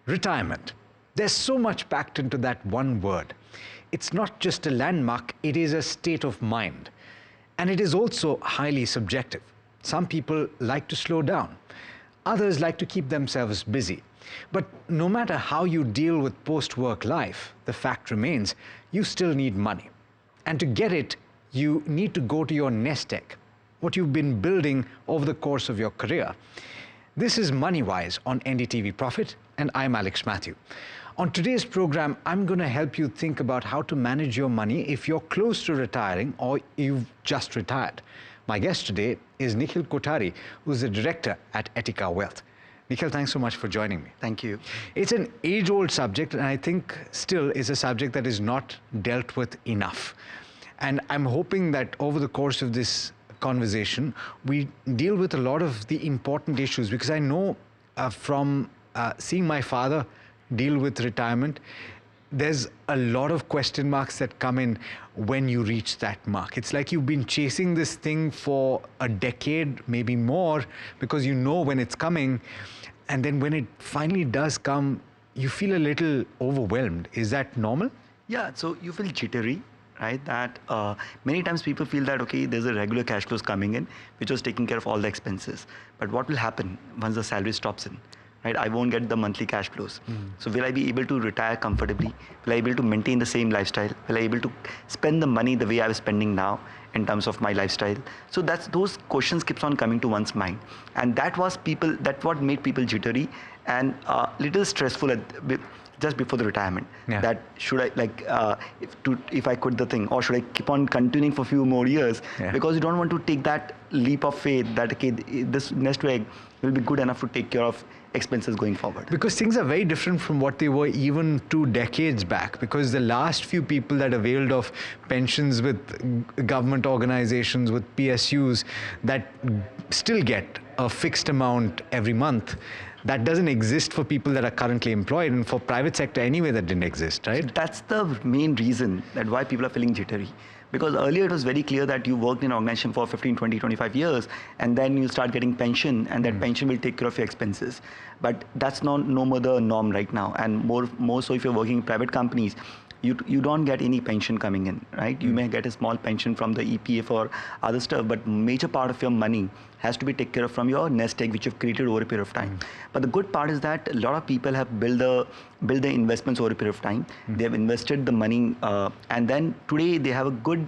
Retirement. There's so much packed into that one word. It's not just a landmark, it is a state of mind. And it is also highly subjective. Some people like to slow down. Others like to keep themselves busy. But no matter how you deal with post-work life, the fact remains, you still need money. And to get it, you need to go to your nest egg, what you've been building over the course of your career. This is MoneyWise on NDTV Profit, and I'm Mathew. On today's program, I'm going to help you think about how to manage your money if you're close to retiring or you've just retired. My guest today is Nikhil Kothari, who's the director at Etika Wealth. Nikhil, thanks so much for joining me. Thank you. It's an age-old subject, and I think still is a subject that is not dealt with enough. And I'm hoping that over the course of this conversation, we deal with a lot of the important issues, because I know from seeing my father deal with retirement, there's a lot of question marks that come in when you reach that mark. It's like you've been chasing this thing for a decade, maybe more, because you know when it's coming. And then when it finally does come, you feel a little overwhelmed. Is that normal? Yeah, so you feel jittery, right? That many times people feel that, okay, there's a regular cash flows coming in, which was taking care of all the expenses. But what will happen once the salary stops in? Right? I won't get the monthly cash flows. So will I be able to retire comfortably? Will I be able to maintain the same lifestyle? Will I be able to spend the money the way I was spending now in terms of my lifestyle? So those questions keeps on coming to one's mind. And that's what made people jittery and little stressful just before the retirement. Yeah. That should I if I quit the thing, or should I keep on continuing for a few more years? Yeah. Because you don't want to take that leap of faith that, okay, this nest egg will be good enough to take care of expenses going forward. Because things are very different from what they were even 2 decades back, because the last few people that availed of pensions with government organizations, with PSUs, that still get a fixed amount every month, that doesn't exist for people that are currently employed, and for private sector anyway that didn't exist, right? That's the main reason that why people are feeling jittery. Because earlier it was very clear that you worked in an organization for 15, 20, 25 years, and then you start getting pension, and that pension will take care of your expenses. But that's no more the norm right now. And more so if you're working in private companies, you don't get any pension coming in, right? You may get a small pension from the EPF or other stuff, but major part of your money has to be taken care of from your nest egg, which you've created over a period of time. But the good part is that a lot of people have built the investments over a period of time. They have invested the money, and then today they have a good,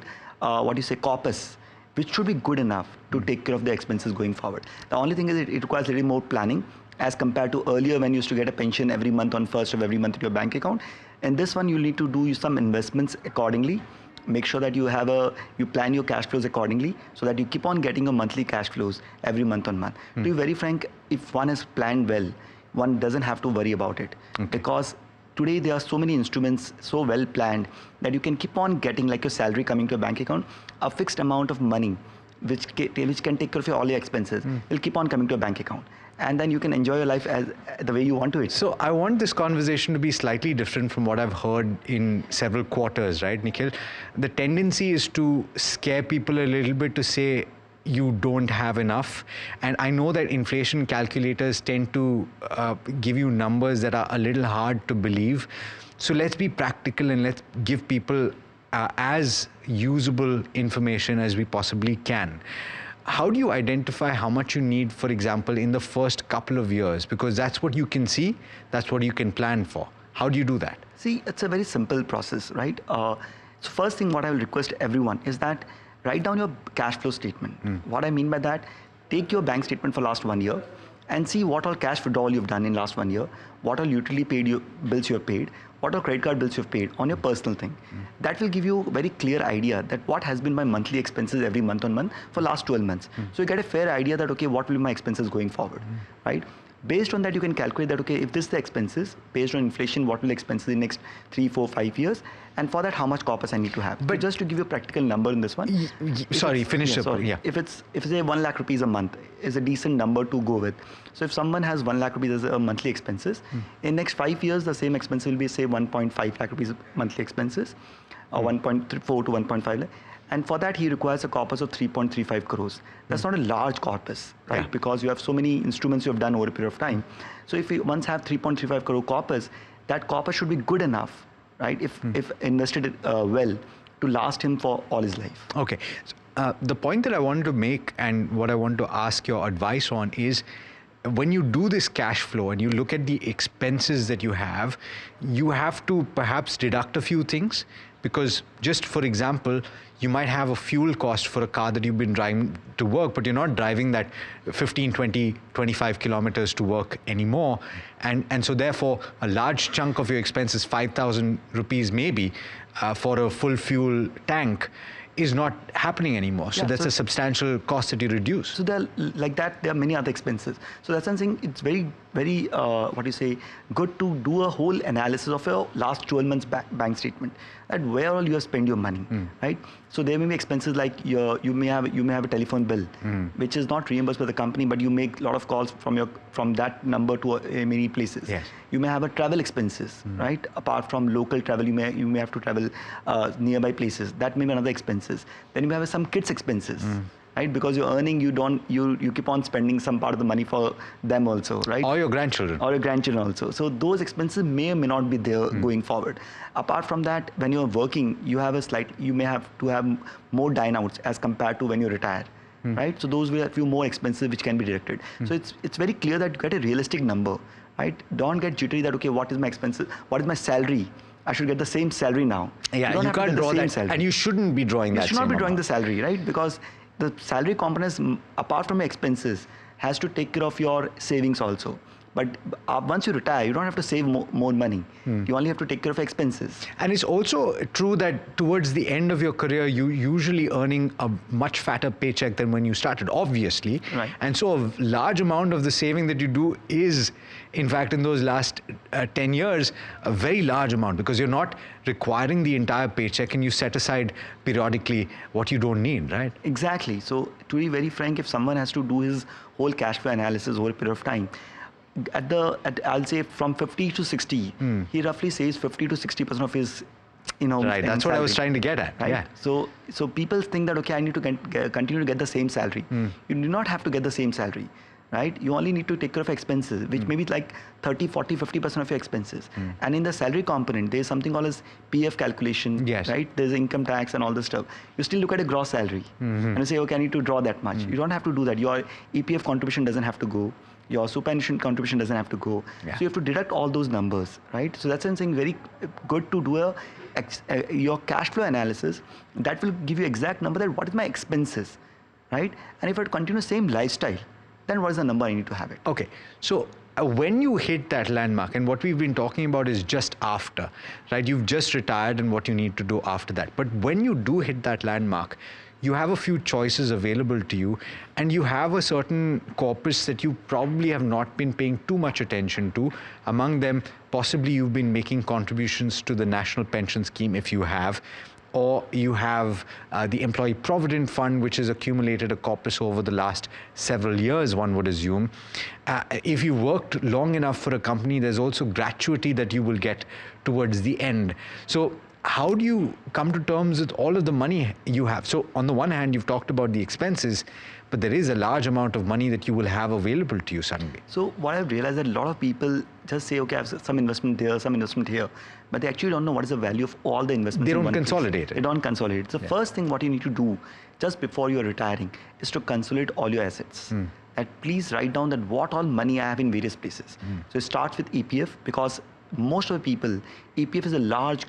corpus, which should be good enough to take care of the expenses going forward. The only thing is it requires a little more planning as compared to earlier when you used to get a pension every month on 1st of every month to your bank account. And this one, you need to do some investments accordingly. Make sure that you plan your cash flows accordingly, so that you keep on getting your monthly cash flows every month on month. To be very frank, if one has planned well, one doesn't have to worry about it. Because today there are so many instruments so well planned that you can keep on getting, like your salary coming to your bank account, a fixed amount of money which can take care of all your expenses will keep on coming to your bank account. And then you can enjoy your life as the way you want to it. So I want this conversation to be slightly different from what I've heard in several quarters, right, Nikhil? The tendency is to scare people a little bit, to say you don't have enough. And I know that inflation calculators tend to give you numbers that are a little hard to believe. So let's be practical and let's give people as usable information as we possibly can. How do you identify how much you need, for example, in the first couple of years? Because that's what you can see, that's what you can plan for. How do you do that? See, it's a very simple process, right? So first thing what I will request everyone is that write down your cash flow statement. What I mean by that, take your bank statement for last 1 year and see what all cash withdrawal you've done in last 1 year, what all utility bills you have paid, what all credit card bills you've paid on your personal thing. That will give you a very clear idea that what has been my monthly expenses every month on month for last 12 months. So you get a fair idea that, okay, what will be my expenses going forward, right? Based on that, you can calculate that, okay, if this is the expenses, based on inflation, what will expenses in the next 3, 4, 5 years? And for that, how much corpus I need to have. But just to give you a practical number in this one. Finish up. Yeah. If say 1 lakh rupees a month is a decent number to go with. So if someone has 1 lakh rupees as a monthly expenses, in next 5 years, the same expense will be, say, 1.5 lakh rupees monthly expenses, or 1.4 to 1.5 lakh. And for that, he requires a corpus of 3.35 crores. That's not a large corpus, right? Yeah. Because you have so many instruments you have done over a period of time. So if you once have 3.35 crore corpus, that corpus should be good enough, right? If invested well, to last him for all his life. Okay. The point that I wanted to make and what I want to ask your advice on is, when you do this cash flow and you look at the expenses that you have to perhaps deduct a few things, because just for example, you might have a fuel cost for a car that you've been driving to work, but you're not driving that 15, 20, 25 kilometers to work anymore. And so therefore, a large chunk of your expenses, 5,000 rupees maybe, for a full fuel tank, is not happening anymore. So that's a substantial cost that you reduce. So like that, there are many other expenses. So that's something, it's very, very, good to do a whole analysis of your last 12 months bank statement, at where all you have spent your money, right? So there may be expenses like you may have a telephone bill, which is not reimbursed by the company, but you make a lot of calls from that number to many places. Yes. You may have a travel expenses, right? Apart from local travel, you may have to travel nearby places. That may be another expenses. Then you may have some kids expenses, right? Because you're earning, you keep on spending some part of the money for them also, right? Or your grandchildren. Or your grandchildren also. So those expenses may or may not be there going forward. Apart from that, when you're working, you may have to have more dine outs as compared to when you retire. Right? So those will have a few more expenses which can be deducted. So it's very clear that you get a realistic number, right? Don't get jittery that, okay, what is my expenses? What is my salary? I should get the same salary now. Yeah, you can't draw that. Salary. And you shouldn't be drawing that. You should not be drawing the salary, right? Because the salary components, apart from your expenses, has to take care of your savings also. But once you retire, you don't have to save more money. You only have to take care of expenses. And it's also true that towards the end of your career, you're usually earning a much fatter paycheck than when you started, obviously. Right. And so a large amount of the saving that you do is, in fact, in those last 10 years, a very large amount, because you're not requiring the entire paycheck and you set aside periodically what you don't need, right? Exactly. So to be very frank, if someone has to do his whole cash flow analysis over a period of time, I'll say from 50 to 60, he roughly saves 50 to 60% of his, Right, that's what I was trying to get at. Right? Yeah. So people think that, okay, I need to continue to get the same salary. You do not have to get the same salary, right? You only need to take care of expenses, which may be like 30, 40, 50% of your expenses. And in the salary component, there's something called as PF calculation, right? There's income tax and all this stuff. You still look at a gross salary and you say, okay, I need to draw that much. You don't have to do that. Your EPF contribution doesn't have to go. Your superannuation contribution doesn't have to go. Yeah. So you have to deduct all those numbers, right? So that's something very good to do your cash flow analysis. That will give you exact number that what is my expenses, right? And if I continue same lifestyle, then what is the number I need to have it? Okay, so when you hit that landmark, and what we've been talking about is just after, right? You've just retired and what you need to do after that. But when you do hit that landmark, you have a few choices available to you, and you have a certain corpus that you probably have not been paying too much attention to. Among them, possibly you've been making contributions to the National Pension Scheme, if you have, or you have the Employee Provident Fund, which has accumulated a corpus over the last several years, one would assume. If you worked long enough for a company, there's also gratuity that you will get towards the end. So how do you come to terms with all of the money you have? So on the one hand, you've talked about the expenses, but there is a large amount of money that you will have available to you suddenly. So what I've realized that a lot of people just say, okay, I have some investment there, some investment here, but they actually don't know what is the value of all the investments. They don't consolidate it. They don't consolidate. The first thing what you need to do just before you're retiring is to consolidate all your assets. That please write down that what all money I have in various places. So it starts with EPF, because most of the people, EPF is a large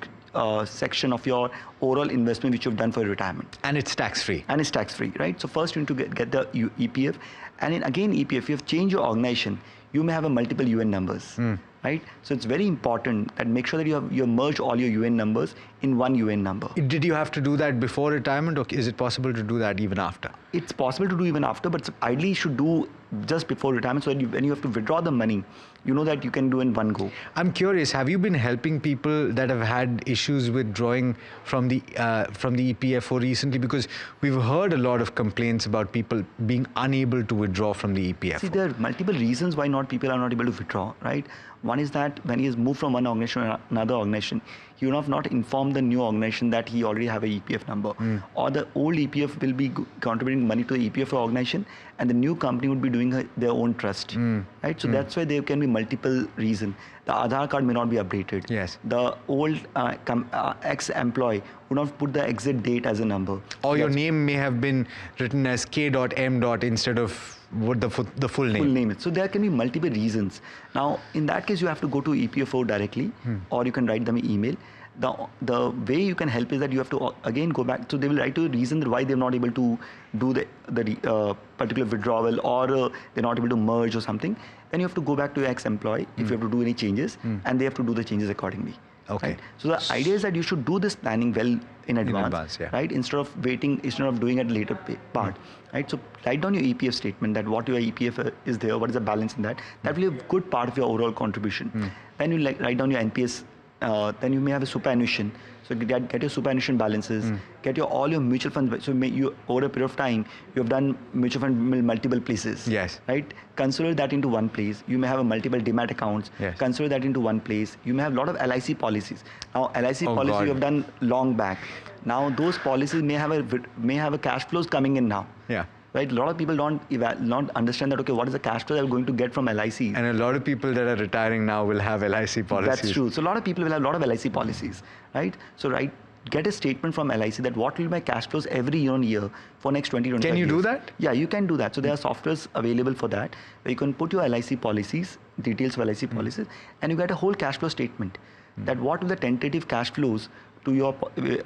section of your overall investment which you've done for retirement. And it's tax-free. And it's tax-free, right? So first you need to get the EPF. And then again, EPF, if you have changed your organization, you may have a multiple UN numbers, right? So it's very important that make sure that you merge all your UN numbers in one UN number. Did you have to do that before retirement, or is it possible to do that even after? It's possible to do even after, but ideally you should do just before retirement, so that when you have to withdraw the money, you know that you can do in one go. I'm curious, have you been helping people that have had issues with drawing from the EPFO recently? Because we've heard a lot of complaints about people being unable to withdraw from the EPFO. See, there are multiple reasons why people are not able to withdraw, right? One is that when he has moved from one organization to another organization, he would have not informed the new organization that he already have a EPF number, or the old EPF will be contributing money to the EPF organization, and the new company would be doing their own trust, right? So that's why there can be multiple reasons. The Aadhaar card may not be updated. Yes. The old ex-employee would not put the exit date as a number. Or your name may have been written as K.M. instead of what the full name. Full name. So there can be multiple reasons. Now, in that case, you have to go to EPFO directly, or you can write them an email. The way you can help is that you have to again go back. So they will write you a reason why they're not able to do the particular withdrawal, or they're not able to merge or something. Then you have to go back to your ex-employee if you have to do any changes, and they have to do the changes accordingly. Okay. Right? So the idea is that you should do this planning well in advance, yeah. right? Instead of waiting, instead of doing at later part, right? So write down your EPF statement, that what your EPF is there, what is the balance in that. That will be a good part of your overall contribution. Then you write down your NPS. Then you may have a superannuation. So get your superannuation balances, get all your mutual funds. So you over a period of time, you have done mutual fund multiple places. Yes. Right? Consolidate that into one place. You may have a multiple demat accounts. Yes. Consolidate that into one place. You may have a lot of LIC policies. Now LIC policy God. you have done long back. Now those policies may have a cash flows coming in now. Yeah. Right? A lot of people don't understand that, okay, what is the cash flow they're going to get from LIC? And a lot of people that are retaring now will have LIC policies. That's true. So a lot of people will have a lot of LIC policies, right? So get a statement from LIC that what will be my cash flows every year on year for next 20, 25 Can you years. do that? Yeah, you can do that. So there are softwares available for that, where you can put your LIC policies, details of LIC policies, and you get a whole cash flow statement. That what will the tentative cash flows to your,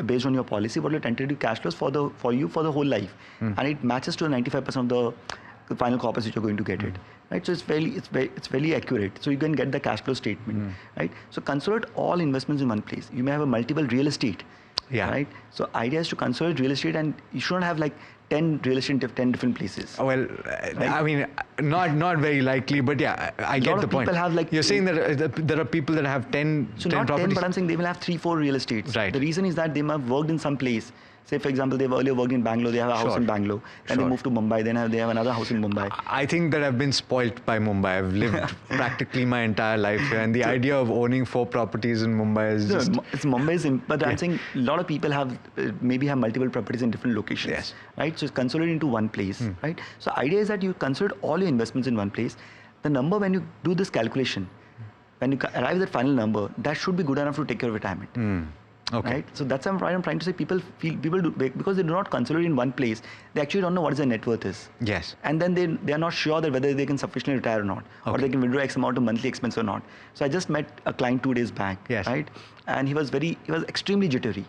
based on your policy, what are the tentative cash flows for you for the whole life, and it matches to 95% of the final corpus which you're going to get it, right? So it's very accurate. So you can get the cash flow statement, right? So consolidate all investments in one place. You may have a multiple real estate, right? So idea is to consolidate real estate, and you shouldn't have like 10 real estate in 10 different places. Well, right? I mean, not very likely, but yeah, I get the point. People have like, you're saying that there are people that have 10 so 10 not properties? 10, but I'm saying they will have 3-4 real estates. Right. The reason is that they might have worked in some place. Say, for example, they've earlier worked in Bangalore, they have a house in Bangalore, then they move to Mumbai, then they have another house in Mumbai. I think that I've been spoilt by Mumbai. I've lived practically my entire life here, and the idea of owning 4 properties in Mumbai is just... It's Mumbai, but I'm saying a lot of people have maybe have multiple properties in different locations, right? So it's consolidated into one place, right? So idea is that you consolidate all your investments in one place. The number, when you do this calculation, when you arrive at that final number, that should be good enough to take care of retirement. Okay. Right? So that's what I'm trying to say. People do, because they do not consolidate in one place, they actually don't know what their net worth is. Yes. And then they are not sure that whether they can sufficiently retire or not, or they can withdraw X amount of monthly expense or not. So I just met a client 2 days back, right? And he was extremely jittery.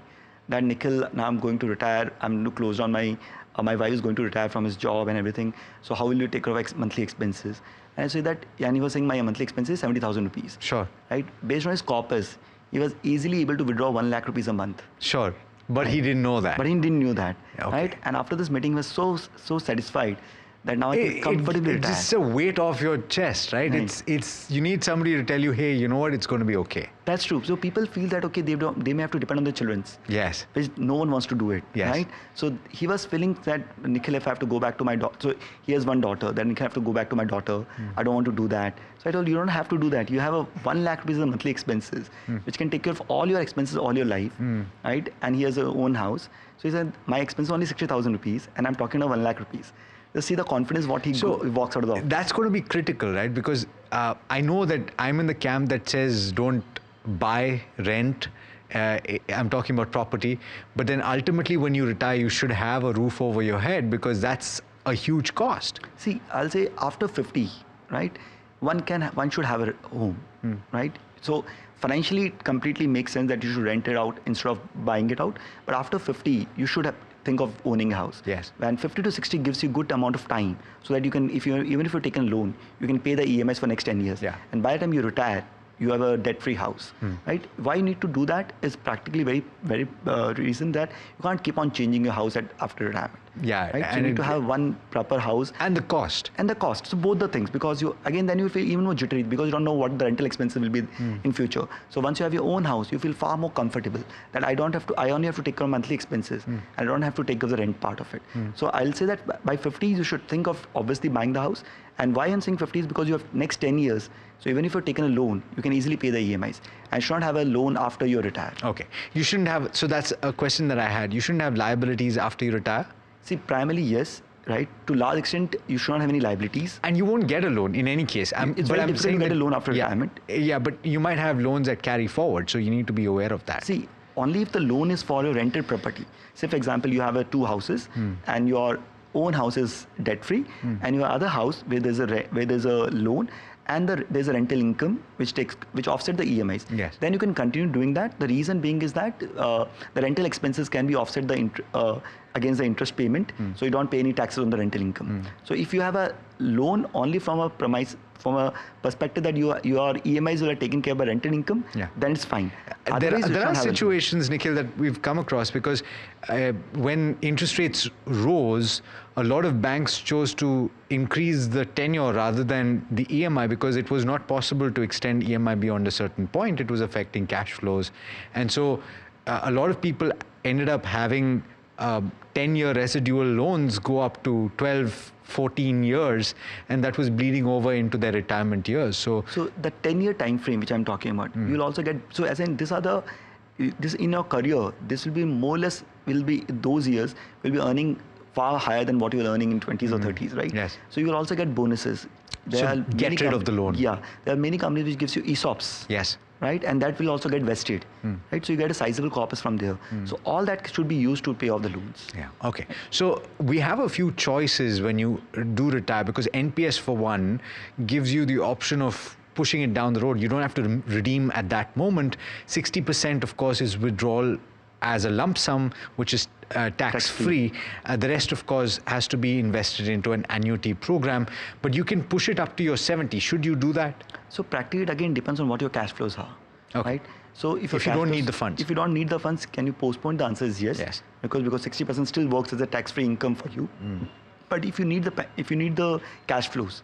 That Nikhil, now I'm going to retire. I'm closed on my wife is going to retire from his job and everything. So how will you take care of monthly expenses? And I said that, and he was saying my monthly expenses is 70,000 rupees. Sure. Right? Based on his corpus, he was easily able to withdraw 1 lakh rupees a month. Sure. But he didn't know that. But he didn't know that. Right? And after this meeting, he was so satisfied that now I can comfortably retire. It's just a weight off your chest, right? It's you need somebody to tell you, hey, you know what, it's going to be okay. That's true. So people feel that, okay, they may have to depend on their children. Yes. Which no one wants to do it, right? So he was feeling that, Nikhil, if I have to go back to my daughter, so he has one daughter, then Nikhil, I have to go back to my daughter. I don't want to do that. So I told you don't have to do that. You have a 1 lakh rupees of monthly expenses, which can take care of all your expenses all your life, right? And he has his own house. So he said, my expense is only 60,000 rupees, and I'm talking of 1 lakh rupees. Just see the confidence what he walks out of the office. That's going to be critical, right? Because I know that I'm in the camp that says don't buy, rent. I'm talking about property. But then ultimately when you retire, you should have a roof over your head, because that's a huge cost. See, I'll say after 50, right? One should have a home, right? So financially, it completely makes sense that you should rent it out instead of buying it out. But after 50, you should think of owning a house. Yes. And 50 to 60 gives you good amount of time, so that you can, even if you're taking a loan, you can pay the EMIs for next 10 years. Yeah. And by the time you retire, you have a debt-free house, right? Why you need to do that is practically very reason that you can't keep on changing your house after retirement. Yeah, right? So and you need it- to have one proper house. And the cost. And the cost. So both the things, because then you feel even more jittery because you don't know what the rental expenses will be in future. So once you have your own house, you feel far more comfortable that I only have to take care of monthly expenses. I don't have to take care of the rent part of it. So I'll say that by 50, you should think of obviously buying the house. And why I'm saying 50 is because you have next 10 years. So even if you're taking a loan, you can easily pay the EMIs and should not have a loan after you're retired. Okay. You shouldn't have, so that's a question that I had. You shouldn't have liabilities after you retire? See, primarily, yes, right? To large extent, you should not have any liabilities. And you won't get a loan in any case. It's very difficult to get a loan after retirement. Yeah, but you might have loans that carry forward, so you need to be aware of that. See, only if the loan is for your rented property. Say, for example, you have two houses and your own house is debt-free and your other house where there's a loan and there's a rental income which offset the EMIs. Yes. Then you can continue doing that. The reason being is that the rental expenses can be offset against the interest payment, so you don't pay any taxes on the rental income. So if you have a loan only from a perspective that your EMIs are taken care of by rental income, then it's fine. There are situations, Nikhil, that we've come across because when interest rates rose, a lot of banks chose to increase the tenure rather than the EMI because it was not possible to extend EMI beyond a certain point. It was affecting cash flows. And so a lot of people ended up having 10-year residual loans go up to 12, 14 years, and that was bleeding over into their retirement years. So the 10-year time frame which I'm talking about, you'll also get, so as in this in your career, this will be more or less, those years will be earning far higher than what you were earning in 20s or 30s, right? Yes. So you will also get bonuses. Get rid of the loan. Yeah, there are many companies which gives you ESOPs. Yes. Right, and that will also get vested, right? So you get a sizable corpus from there. So all that should be used to pay off the loans. Yeah. Okay. So we have a few choices when you do retire because NPS for one gives you the option of pushing it down the road. You don't have to redeem at that moment. 60% of course is withdrawal as a lump sum, which is tax-free. The rest, of course, has to be invested into an annuity program. But you can push it up to your 70. Should you do that? So practically, it again depends on what your cash flows are. Okay. Right? So if you don't need the funds. If you don't need the funds, can you postpone? The answer is yes. Yes. Because 60% still works as a tax-free income for you. But if you need the cash flows,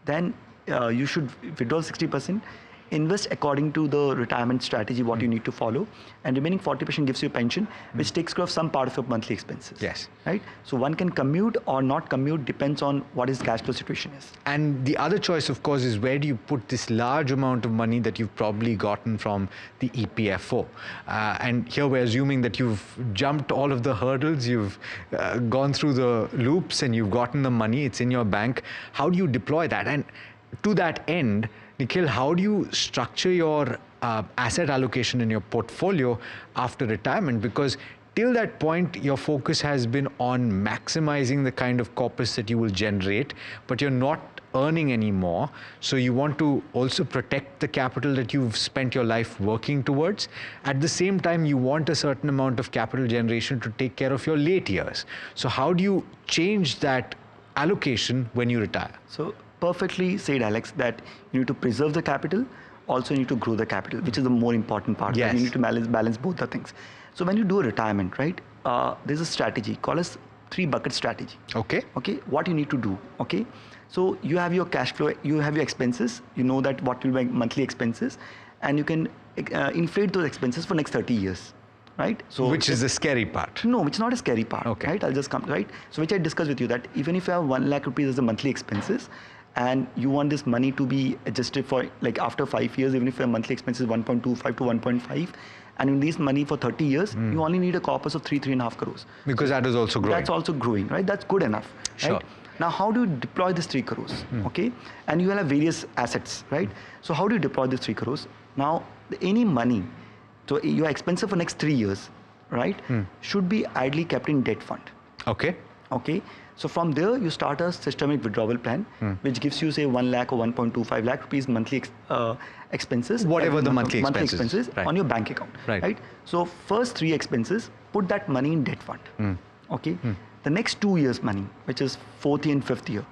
then you should withdraw 60%. Invest according to the retirement strategy, what you need to follow, and remaining 40% gives you a pension, which takes care of some part of your monthly expenses. Yes. Right? So one can commute or not commute, depends on what his cash flow situation is. And the other choice, of course, is where do you put this large amount of money that you've probably gotten from the EPFO? And here we're assuming that you've jumped all of the hurdles, you've gone through the loops, and you've gotten the money, it's in your bank. How do you deploy that? And to that end, Nikhil, how do you structure your asset allocation in your portfolio after retirement? Because till that point, your focus has been on maximizing the kind of corpus that you will generate, but you're not earning anymore. So you want to also protect the capital that you've spent your life working towards. At the same time, you want a certain amount of capital generation to take care of your late years. So how do you change that allocation when you retire? So perfectly said, Alex, that you need to preserve the capital, also you need to grow the capital, which is the more important part. Yes. You need to balance both the things. So when you do a retirement, right, there's a strategy called as 3-bucket strategy. Okay. Okay, what you need to do, okay? So you have your cash flow, you have your expenses, you know that what will be monthly expenses, and you can inflate those expenses for next 30 years. Right? So which is the scary part. No, it's not a scary part. Okay. Right? I'll just come, right? So which I discussed with you that even if you have 1 lakh rupees as the monthly expenses and you want this money to be adjusted for like after 5 years, even if your monthly expense is 1.25 to 1.5 and you need money for 30 years, you only need a corpus of 3.5 crores. Because that is also growing. That's also growing, right? That's good enough. Sure. Right? Now, how do you deploy this 3 crores? Okay. And you will have various assets, right? So how do you deploy this 3 crores? Now, any money, so your expenses for next 3 years, right, should be idly kept in debt fund. Okay. Okay. So from there, you start a systemic withdrawal plan, which gives you say 1 lakh or 1.25 lakh rupees monthly expenses. Whatever the monthly expenses. Right. On your bank account. Right. So first 3 expenses, put that money in debt fund. Okay. The next 2 years money, which is 4th year and 5th year,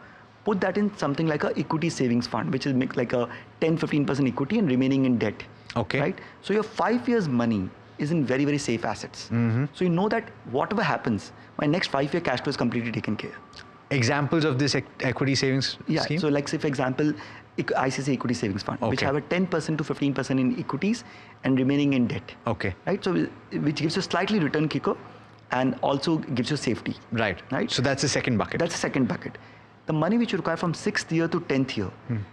put that in something like a equity savings fund, which is like a 10-15% equity and remaining in debt. Okay. Right. So your 5 years money is in very, very safe assets. So you know that whatever happens, my next 5-year cash flow is completely taken care. Examples of this equity savings scheme? So like say for example, ICICI Equity Savings Fund, which have a 10% to 15% in equities and remaining in debt. Okay. Right. So which gives you slightly return kicker and also gives you safety. Right. Right. So that's the second bucket. That's the second bucket. The money which you require from 6th year to 10th year,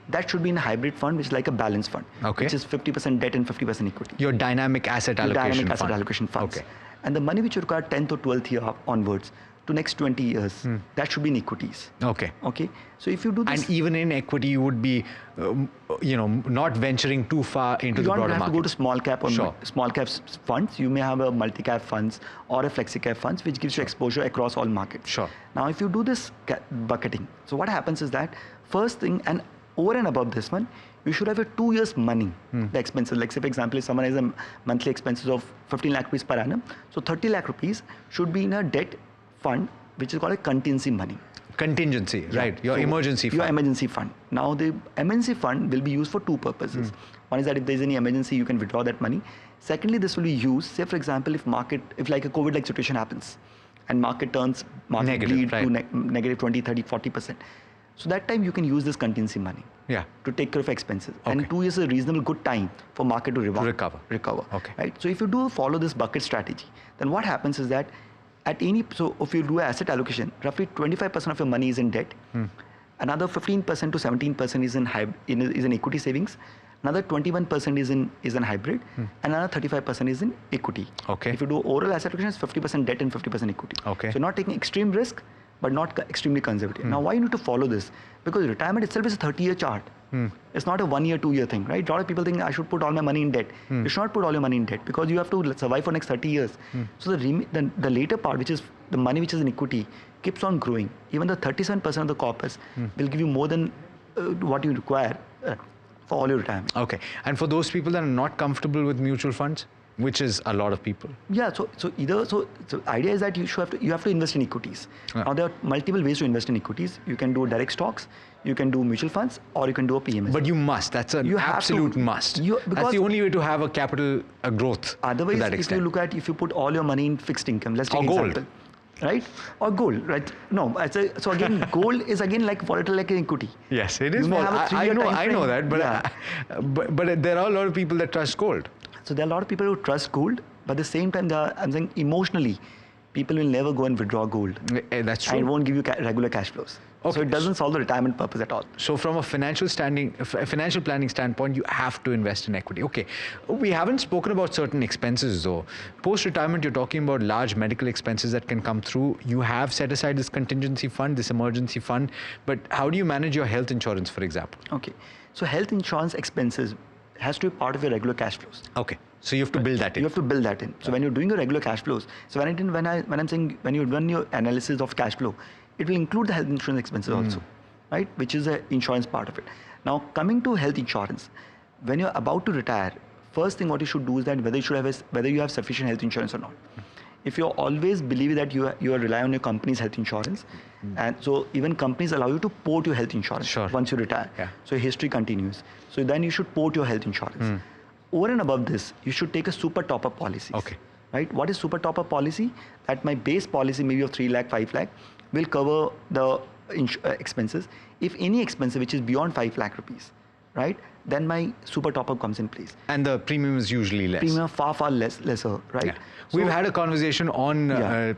that should be in a hybrid fund, which is like a balance fund, which is 50% debt and 50% equity. Your dynamic asset allocation fund. Okay. And the money which you require 10th or 12th year onwards to next 20 years, that should be in equities. Okay. Okay. So if you do this, and even in equity, you would be, not venturing too far into the broader market. You don't have to go to small cap or small cap funds. You may have a multi cap funds or a flexi cap funds, which gives you exposure across all markets. Sure. Now, if you do this bucketing, so what happens is that first thing, and over and above this one, you should have a 2 years money, the expenses. Like say for example, if someone has a monthly expenses of 15 lakh rupees per annum, so 30 lakh rupees should be in a debt fund, which is called a contingency money. Contingency, right? Your emergency fund. Your emergency fund. Now, the emergency fund will be used for two purposes. One is that if there is any emergency, you can withdraw that money. Secondly, this will be used, say for example, if like a COVID-like situation happens, and market negative, bleed to negative 20, 30, 40%. So that time you can use this contingency money to take care of expenses. And 2 years is a reasonable good time for market to recover. Okay. Right. So if you do follow this bucket strategy, then what happens is that so if you do asset allocation, roughly 25% of your money is in debt, another 15% to 17% is in equity savings, another 21% is in hybrid, and another 35% is in equity. Okay. If you do oral asset allocation, it's 50% debt and 50% equity. Okay. So you're not taking extreme risk, but not extremely conservative. Now, why you need to follow this? Because retirement itself is a 30-year chart. It's not a 1 year, 2 year thing, right? A lot of people think I should put all my money in debt. You should not put all your money in debt because you have to survive for next 30 years. So the later part, which is the money which is in equity, keeps on growing. Even the 37% of the corpus will give you more than what you require for all your retirement. Okay. And for those people that are not comfortable with mutual funds, which is a lot of people. Yeah, so the idea is that you have to invest in equities. Now there are multiple ways to invest in equities. You can do direct stocks, you can do mutual funds, or you can do a PMS. But you must. That's an absolute must. That's the only way to have a capital growth. Otherwise, to that extent. if you put all your money in fixed income, let's take or an gold. example. Right? Or gold, right? No, so again, gold is again like volatile like an equity. Yes, it is. I know that, but there are a lot of people that trust gold. So there are a lot of people who trust gold, but at the same time, I'm saying emotionally, people will never go and withdraw gold. That's true. And it won't give you regular cash flows. Okay. So it doesn't solve the retirement purpose at all. So from a financial planning standpoint, you have to invest in equity. Okay, we haven't spoken about certain expenses though. Post-retirement, you're talking about large medical expenses that can come through. You have set aside this contingency fund, this emergency fund, but how do you manage your health insurance, for example? Okay, so health insurance expenses has to be part of your regular cash flows. Okay, so you have to build that in. You have to build that in. So when you're doing your regular cash flows, so when I'm saying when you run your analysis of cash flow, it will include the health insurance expenses also, right? Which is the insurance part of it. Now coming to health insurance, when you're about to retire, first thing what you should do is that whether you have sufficient health insurance or not. If you always believe that you are rely on your company's health insurance, and so even companies allow you to port your health insurance once you retire. Yeah. So history continues. So then you should port your health insurance. Over and above this, you should take a super top-up policy. Okay. Right? What is super top-up policy? That my base policy maybe of 3 lakh, 5 lakh will cover the expenses. If any expense which is beyond 5 lakh rupees, right? Then my super top-up comes in place. And the premium is usually less. Premium far lesser, right? Yeah. So we've had a conversation on a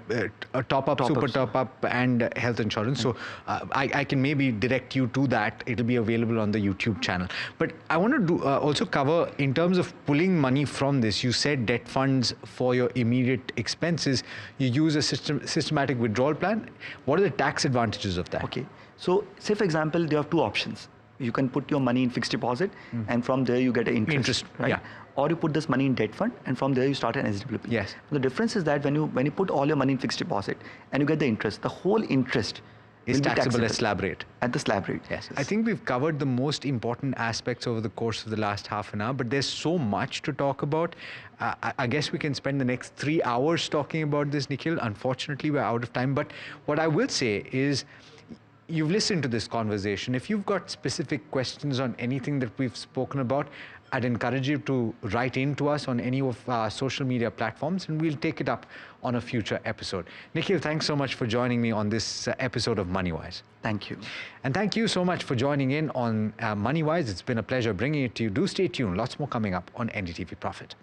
top-up, super top-up and health insurance. So I can maybe direct you to that. It'll be available on the YouTube channel. But I want to also cover in terms of pulling money from this. You said debt funds for your immediate expenses. You use a systematic withdrawal plan. What are the tax advantages of that? Okay. So say for example, you have two options. You can put your money in fixed deposit and from there you get an interest, right? Yeah. Or you put this money in debt fund and from there you start an SWP. Yes. The difference is that when you put all your money in fixed deposit and you get the interest, the whole interest is taxable at slab rate. At the slab rate. Yes. I think we've covered the most important aspects over the course of the last half an hour, but there's so much to talk about. I guess we can spend the next 3 hours talking about this, Nikhil. Unfortunately, we're out of time. But what I will say is, you've listened to this conversation. If you've got specific questions on anything that we've spoken about, I'd encourage you to write in to us on any of our social media platforms, and we'll take it up on a future episode. Nikhil, thanks so much for joining me on this episode of MoneyWise. Thank you. And thank you so much for joining in on MoneyWise. It's been a pleasure bringing it to you. Do stay tuned. Lots more coming up on NDTV Profit.